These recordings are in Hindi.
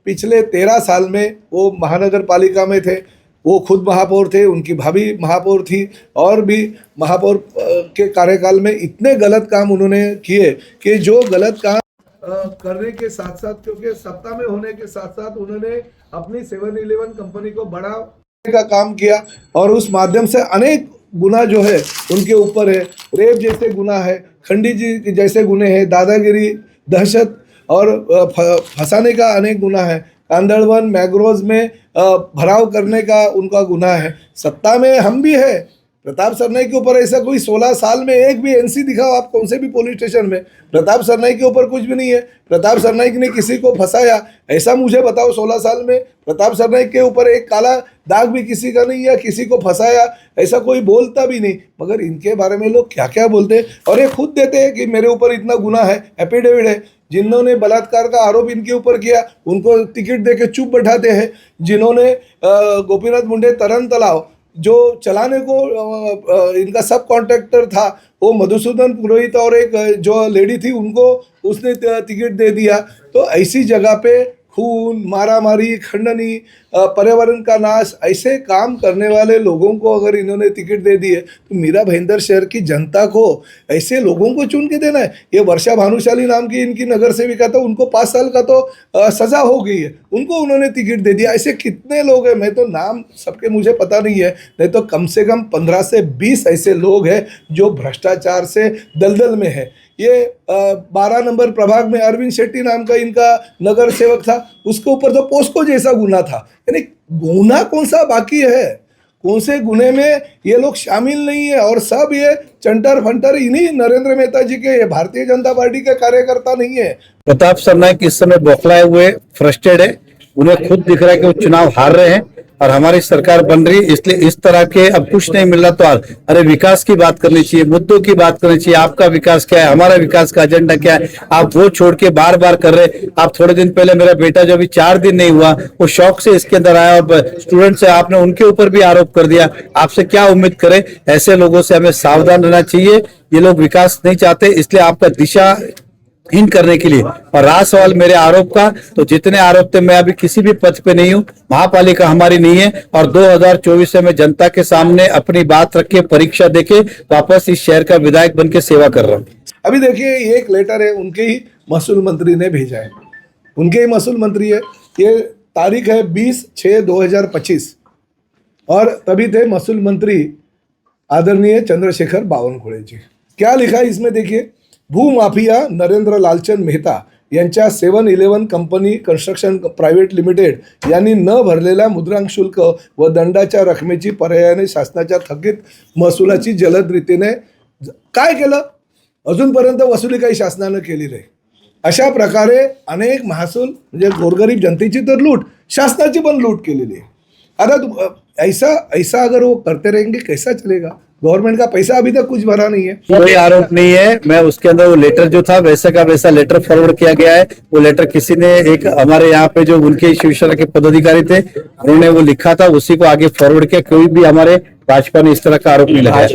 पिछले 13 साल में वो महानगर पालिका में थे, वो खुद महापौर थे, उनकी भाभी महापौर थी, और भी महापौर के कार्यकाल में इतने गलत काम उन्होंने किए कि जो गलत काम करने के साथ साथ, क्योंकि सत्ता में होने के साथ साथ उन्होंने अपनी 7-Eleven कंपनी को बढ़ाने का काम किया, और उस माध्यम से अनेक गुना जो है उनके ऊपर है। रेप जैसे गुना है, खंडी जी जैसे गुने हैं, दादागिरी, दहशत और फंसाने का अनेक गुना है, कांदड़वन मैग्रोव में भराव करने का उनका गुनाह है। सत्ता में हम भी है, प्रताप सरनाईक के ऊपर ऐसा कोई 16 साल में एक भी एनसी दिखाओ आप कौन से भी पुलिस स्टेशन में, प्रताप सरनाईक के ऊपर कुछ भी नहीं है। प्रताप सरनाईक ने किसी को फंसाया ऐसा मुझे बताओ 16 साल में? प्रताप सरनाईक के ऊपर एक काला दाग भी किसी का नहीं है, किसी को फंसाया ऐसा कोई बोलता भी नहीं। मगर इनके बारे में लोग क्या क्या बोलते हैं, और ये खुद देते हैं कि मेरे ऊपर इतना गुनाह है, एफिडेविट है। जिन्होंने बलात्कार का आरोप इनके ऊपर किया उनको टिकट देके चुप बैठाते हैं। जिन्होंने गोपीनाथ मुंडे तरन तालाब जो चलाने को इनका सब कॉन्ट्रैक्टर था, वो मधुसूदन पुरोहित और एक जो लेडी थी उनको उसने टिकट दे दिया। तो ऐसी जगह पे खून, मारामारी, खंडनी, पर्यावरण का नाश, ऐसे काम करने वाले लोगों को अगर इन्होंने टिकट दे दी है तो मीरा भाईंदर शहर की जनता को ऐसे लोगों को चुन के देना है। ये वर्षा भानुशाली नाम की इनकी नगर सेविका था, उनको 5 साल का तो सजा हो गई है, उनको उन्होंने टिकट दे दिया। ऐसे कितने लोग हैं, मैं तो नाम सबके मुझे पता नहीं है, नहीं तो कम से कम 15 से 20 ऐसे लोग हैं जो भ्रष्टाचार से दलदल में है। ये 12 नंबर प्रभाग में अरविंद शेट्टी नाम का इनका नगर सेवक था, उसके ऊपर तो पोस्को जैसा गुना था। यानी गुना कौन सा बाकी है, कौन से गुने में ये लोग शामिल नहीं है, और सब ये चंटर फंटर इन्हीं नरेंद्र मेहता जी के, भारतीय जनता पार्टी के कार्यकर्ता नहीं है। प्रताप सरनाईक इस समय बौखलाए हुए, फ्रस्ट्रेट है, उन्हें खुद दिख रहा है कि वो चुनाव हार रहे हैं और हमारी सरकार बन रही है, इसलिए इस तरह के अब कुछ नहीं मिल रहा तो अरे विकास की बात करनी चाहिए, मुद्दों की बात करनी चाहिए। आपका विकास क्या है, हमारा विकास का एजेंडा क्या है, आप वो छोड़ के बार बार कर रहे। आप थोड़े दिन पहले मेरा बेटा जो अभी 4 दिन नहीं हुआ वो शौक से इसके अंदर आया और स्टूडेंट से आपने उनके ऊपर भी आरोप कर दिया। आपसे क्या उम्मीद करें? ऐसे लोगों से हमें सावधान रहना चाहिए। ये लोग विकास नहीं चाहते, इसलिए आपका दिशा हीन करने के लिए। और रहा सवाल मेरे आरोप का, तो जितने आरोप थे मैं अभी किसी भी पद पे नहीं हूँ, महापालिका हमारी नहीं है, और 2024 से मैं जनता के सामने अपनी बात रख के, परीक्षा देके वापस इस शहर का विधायक बन के सेवा कर रहा हूँ। अभी देखिए ये एक लेटर है, उनके ही महसूल मंत्री ने भेजा है, उनके ही महसूल मंत्री है, ये तारीख है 20/6/2025, और तभी थे महसूल मंत्री आदरणीय चंद्रशेखर बावनकुळे जी। क्या लिखा है इसमें देखिए, भूमाफिया नरेंद्र लालचंद मेहता यांच्या 7-Eleven company construction private limited यांनी न भरलेल्या मुद्रांक शुल्क व दंडाच्या रकमेची पर्यायाने शासनाच्या थकीत महसुलाची जलद रीतीने काय केलं, अजूनपर्यंत वसुली काही शासनानं केली नाही। अशा प्रकारे अनेक महसूल म्हणजे गोरगरीब जनतेची तर लूट, शासनाची पण लूट केलेली आहे। आता ऐसा अगर वो करते रहेंगे कैसा चलेगा? गवर्नमेंट का पैसा अभी तक कुछ भरा नहीं है। कोई आरोप नहीं है, मैं उसके अंदर वो लेटर जो था वैसा का वैसा लेटर फॉरवर्ड किया गया है। वो लेटर किसी ने, एक हमारे यहाँ पे जो उनके शिवसेना के पदाधिकारी थे उन्होंने वो लिखा था, उसी को आगे फॉरवर्ड किया। कोई भी हमारे भाजपा ने इस तरह का आरोप नहीं लगाया।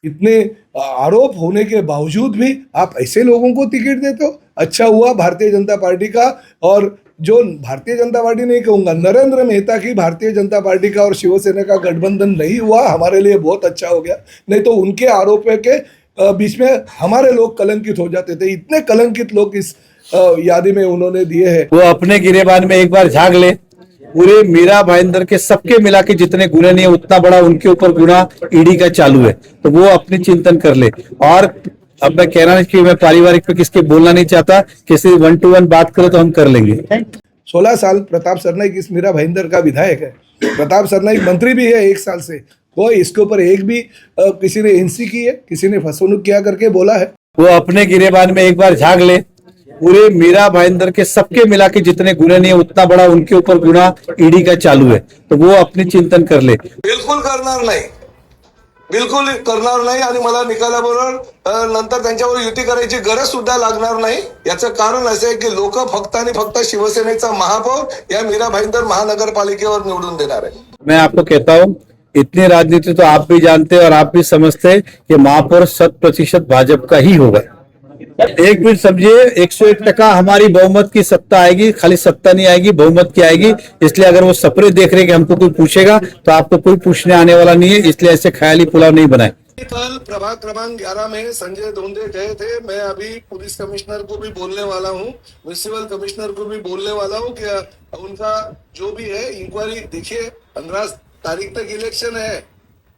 इतने आरोप होने के बावजूद भी आप ऐसे लोगों को टिकट देते हो। अच्छा हुआ भारतीय जनता पार्टी का, और जो भारतीय जनता पार्टी नहीं कहूँगा, नरेंद्र मेहता की भारतीय जनता पार्टी का और शिवसेना का गठबंधन नहीं हुआ, हमारे लिए बहुत अच्छा हो गया। नहीं तो उनके आरोपों के बीच में हमारे लोग कलंकित हो जाते थे। इतने कलंकित लोग इस यादी में उन्होंने दिए हैं। वो अपने गिरेबान में एक बार झाग ले, पूरे मीरा भाईंदर के सबके मिला के जितने गुने नहीं है उतना बड़ा उनके ऊपर गुना ईडी का चालू है, तो वो अपनी चिंतन कर ले। और अब मैं कह रहा हूं कि मैं पारिवारिक पे किसके बोलना नहीं चाहता, किसी 1-to-1 बात करे तो हम कर लेंगे। 16 साल प्रताप सरनाईक इस मीरा भाईंदर का विधायक है, प्रताप सरनाईक मंत्री भी है 1 साल से। कोई इसके ऊपर एक भी किसी ने एनसी की है, किसी ने फसवणूक किया करके बोला है? वो अपने गिरेबान में एक बार झाग ले, पूरे मीरा भाईंदर के सबके मिला के जितने गुने नहीं है उतना बड़ा उनके ऊपर गुना ईडी का चालू है, तो वो अपनी चिंतन कर ले। बिलकुल करणार नाही, बिलकुल करणार नाही, आणि मला निकालाबरोबर नंतर त्यांच्यावर युती करायची गरज सुद्धा लागणार नाही। याचं कारण असं आहे की लोक फक्त आणि फक्त शिवसेनेचा महापौर या मीरा भाईंदर महानगरपालिकेवर निवडून देणार आहे। मैं आपको कहता हूँ, इतनी राजनीति तो आप भी जानते हैं और आप भी समझते हैं कि महापौर 100% भाजपा का ही होगा। एक मिनट समझिए, 101% हमारी बहुमत की सत्ता आएगी, खाली सत्ता नहीं आएगी, बहुमत की आएगी। इसलिए अगर वो सपने देख रहे हैं कि हमको कोई पूछेगा, तो आपको कोई पूछने आने वाला नहीं है, इसलिए ऐसे ख्याली पुलाव नहीं बनाए। कल प्रभाग क्रमांक 11 में संजय धोंडे गए थे। मैं अभी पुलिस कमिश्नर को भी बोलने वाला हूँ, म्युनिसिपल कमिश्नर को भी बोलने वाला हूँ कि उनका जो भी है इंक्वायरी देखिए। 15 तारीख तक इलेक्शन है,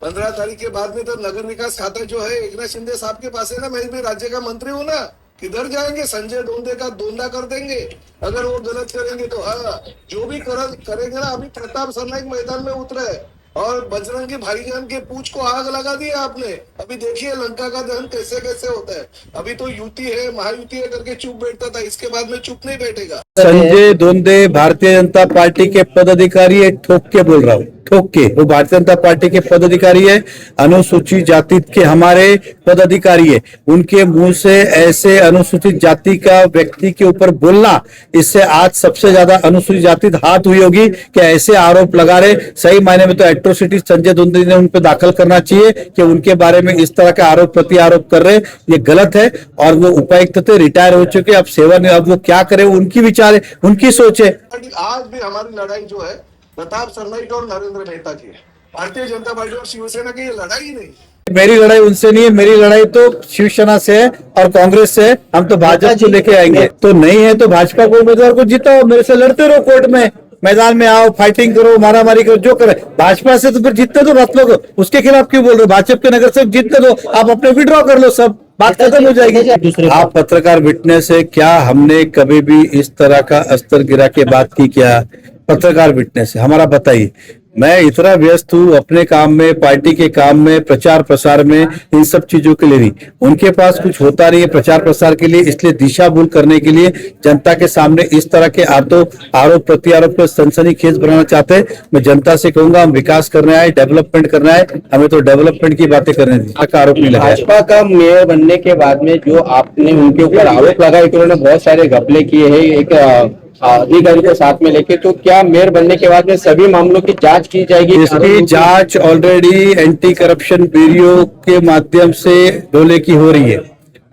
15 तारीख के बाद में तो नगर विकास खाता जो है एकनाथ शिंदे साहब के पास है ना। मैं भी राज्य का मंत्री हूँ ना, किधर जाएंगे? संजय धोंडे का दोंदा कर देंगे अगर वो गलत करेंगे तो। हाँ, जो भी करेंगे ना। अभी प्रताप सरनाइक मैदान में उतरे और बजरंगी भाईजान के पूंछ को आग लगा दिया आपने। अभी देखिए लंका का दहन कैसे कैसे होता है। अभी तो युति है, महायुति है करके चुप बैठता था, इसके बाद में चुप नहीं बैठेगा। संजय धोंडे भारतीय जनता पार्टी के पदाधिकारी है, ठोक के बोल रहा हूँ, ठोक के। वो भारतीय जनता पार्टी के पदाधिकारी है, अनुसूचित जाति के हमारे पदाधिकारी है। उनके मुंह से ऐसे अनुसूचित जाति का व्यक्ति के ऊपर बोलना, इससे आज सबसे ज्यादा अनुसूचित जाति हाथ हुई होगी कि ऐसे आरोप लगा रहे। सही मायने में तो एट्रोसिटी संजय धोंडे ने उन पर दाखिल करना चाहिए कि उनके बारे में इस तरह का आरोप प्रति आरोप कर रहे, ये गलत है। और वो उपायुक्त थे, रिटायर हो चुके, अब सेवा में, अब वो क्या करे उनकी विचार है, उनकी सोच है। आज भी हमारी लड़ाई जो है प्रताप सरनाइक और नरेंद्र मेहता की है। भारतीय जनता पार्टी और शिवसेना की ये लड़ाई नहीं। मेरी लड़ाई उनसे नहीं है, मेरी लड़ाई तो शिवसेना से है और कांग्रेस से है। हम तो भाजपा को लेके आएंगे। तो नहीं है तो भाजपा को उम्मीदवार को जिताओ, मेरे से लड़ते रहो, कोर्ट में मैदान में आओ, फाइटिंग करो, मारामारी करो, जो करे। भाजपा से तो फिर जीतने दो, आप लोग उसके खिलाफ क्यों बोल रहे हो? भाजपा के नगर से जीतने दो, आप अपने विड्रॉ कर लो, सब बात खत्म हो जाएगी। आप पत्रकार विटनेस है क्या? हमने कभी भी इस तरह का अस्तर गिरा के बात की क्या? पत्रकार विटनेस है हमारा, बताइए। मैं इतना व्यस्त हूँ अपने काम में, पार्टी के काम में, प्रचार प्रसार में, इन सब चीजों के लिए नहीं। उनके पास कुछ होता नहीं है प्रचार प्रसार के लिए, इसलिए दिशा भूल करने के लिए जनता के सामने इस तरह के आरोप प्रत्यारोप पर सनसनीखेज बनाना चाहते हैं। मैं जनता से कहूंगा, हम विकास करने आए, डेवलपमेंट करना है, हमें तो डेवलपमेंट की बातें करने दी। का आरोप नहीं लगा। भाजपा का मेयर बनने के बाद में जो आपने उनके ऊपर आरोप लगाया कि उन्होंने बहुत सारे घपले किए हैं एक अधिकारी को साथ में लेके, तो क्या मेयर बनने के बाद में सभी मामलों की जांच की जाएगी? इसकी जांच ऑलरेडी एंटी करप्शन ब्यूरो के माध्यम से डोले की हो रही है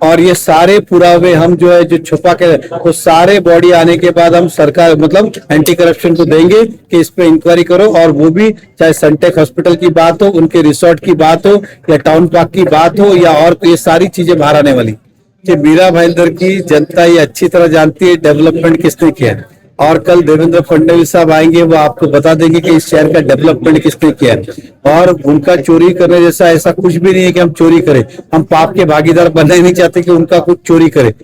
और ये सारे पुरावे हम जो है जो छुपा के तो सारे बॉडी आने के बाद हम सरकार मतलब एंटी करप्शन को देंगे कि इस पे इंक्वायरी करो। और वो भी चाहे सनटेक हॉस्पिटल की बात हो, उनके रिसोर्ट की बात हो या टाउन पार्क की बात हो या और ये सारी चीजें बाहर आने वाली कि मीरा भाईंदर की जनता ये अच्छी तरह जानती है डेवलपमेंट किसने किया है। और कल देवेंद्र फडणवीस साहब आएंगे, वो आपको बता देंगे कि इस शहर का डेवलपमेंट किसने किया है। और उनका चोरी करने जैसा ऐसा कुछ भी नहीं है कि हम चोरी करें। हम पाप के भागीदार बनना ही नहीं चाहते कि उनका कुछ चोरी करे।